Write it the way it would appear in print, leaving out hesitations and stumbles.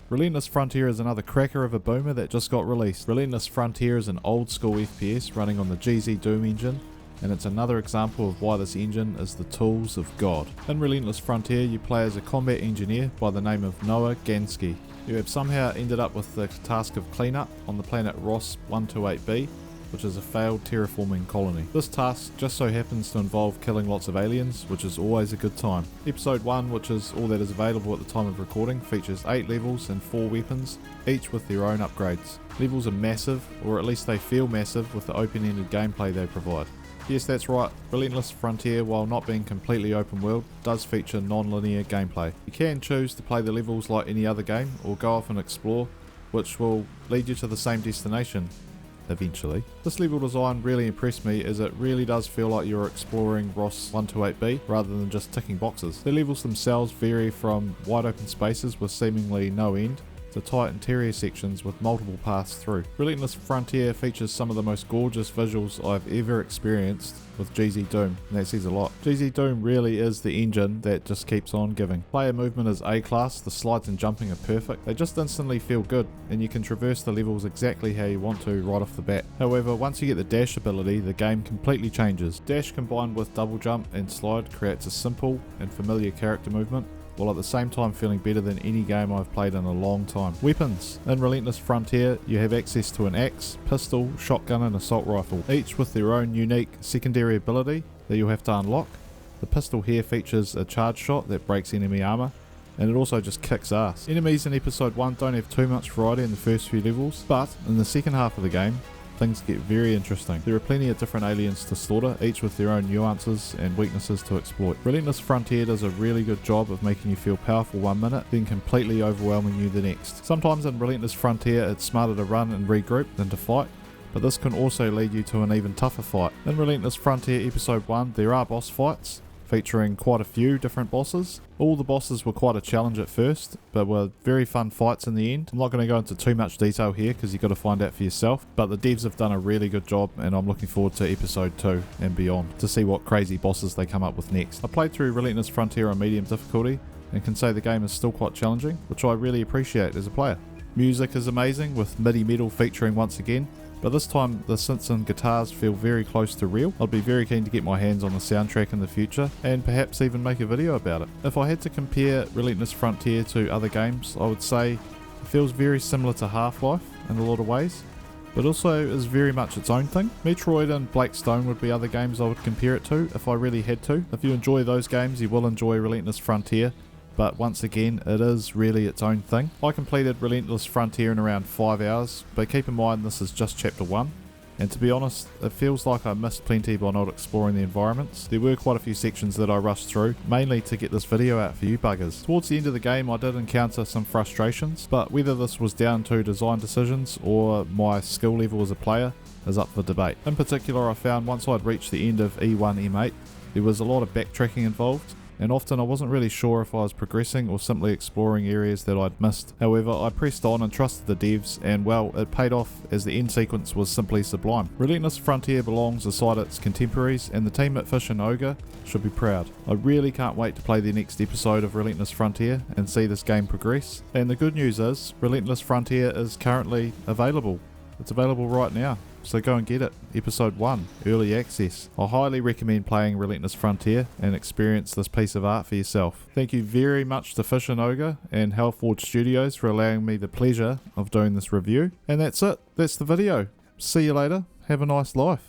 Relentless Frontier is another cracker of a boomer that just got released. Relentless Frontier is an old school FPS running on the GZdoom engine, and it's another example of why this engine is the tools of God. In Relentless Frontier you play as a combat engineer by the name of Noah Gansky. You have somehow ended up with the task of cleanup on the planet Ross 128b, which is a failed terraforming colony. This task just so happens to involve killing lots of aliens, which is always a good time. Episode 1, which is all that is available at the time of recording, features 8 levels and 4 weapons, each with their own upgrades. Levels are massive, or at least they feel massive with the open-ended gameplay they provide. Yes, that's right, Relentless Frontier, while not being completely open world, does feature non-linear gameplay. You can choose to play the levels like any other game, or go off and explore, which will lead you to the same destination eventually. This level design really impressed me, as it really does feel like you're exploring Ross 128b rather than just ticking boxes. The levels themselves vary from wide open spaces with seemingly no end to tight interior sections with multiple paths through. Relentless Frontier features some of the most gorgeous visuals I've ever experienced with GZdoom, and that says a lot. GZdoom really is the engine that just keeps on giving. Player movement is A-class, the slides and jumping are perfect. They just instantly feel good, and you can traverse the levels exactly how you want to right off the bat. However, once you get the dash ability, the game completely changes. Dash combined with double jump and slide creates a simple and familiar character movement, while at the same time feeling better than any game I've played in a long time. Weapons. In Relentless Frontier you have access to an axe, pistol, shotgun and assault rifle, each with their own unique secondary ability that you'll have to unlock. The pistol here features a charge shot that breaks enemy armor, and it also just kicks ass. Enemies in episode 1 don't have too much variety in the first few levels, but in the second half of the game things get very interesting. There are plenty of different aliens to slaughter, each with their own nuances and weaknesses to exploit. Relentless Frontier does a really good job of making you feel powerful one minute, then completely overwhelming you the next. Sometimes in Relentless Frontier it's smarter to run and regroup than to fight, but this can also lead you to an even tougher fight. In Relentless Frontier Episode 1 there are boss fights, featuring quite a few different bosses. All the bosses were quite a challenge at first, but were very fun fights in the end. I'm not going to go into too much detail here because you've got to find out for yourself, but the devs have done a really good job, and I'm looking forward to episode 2 and beyond to see what crazy bosses they come up with next. I played through Relentless Frontier on medium difficulty and can say the game is still quite challenging, which I really appreciate as a player. Music is amazing, with MIDI metal featuring once again, but this time the synths and guitars feel very close to real. I'd be very keen to get my hands on the soundtrack in the future, and perhaps even make a video about it. If I had to compare Relentless Frontier to other games, I would say it feels very similar to Half-Life in a lot of ways, but also is very much its own thing. Metroid and Black Stone would be other games I would compare it to if I really had to. If you enjoy those games, you will enjoy Relentless Frontier, but once again it is really its own thing. I completed Relentless Frontier in around 5 hours, but keep in mind this is just chapter 1, and to be honest it feels like I missed plenty by not exploring the environments. There were quite a few sections that I rushed through, mainly to get this video out for you buggers. Towards the end of the game I did encounter some frustrations, but whether this was down to design decisions or my skill level as a player is up for debate. In particular, I found once I'd reached the end of E1 M8 there was a lot of backtracking involved, and often I wasn't really sure if I was progressing or simply exploring areas that I'd missed. However, I pressed on and trusted the devs, and well, it paid off as the end sequence was simply sublime. Relentless Frontier belongs aside its contemporaries, and the team at Fish and Ogre should be proud. I really can't wait to play the next episode of Relentless Frontier and see this game progress. And the good news is, Relentless Frontier is currently available. It's available right now, so go and get it. Episode 1, Early Access. I highly recommend playing Relentless Frontier and experience this piece of art for yourself. Thank you very much to Fish and Ogre and Hellforge Studios for allowing me the pleasure of doing this review. And that's it. That's the video. See you later. Have a nice life.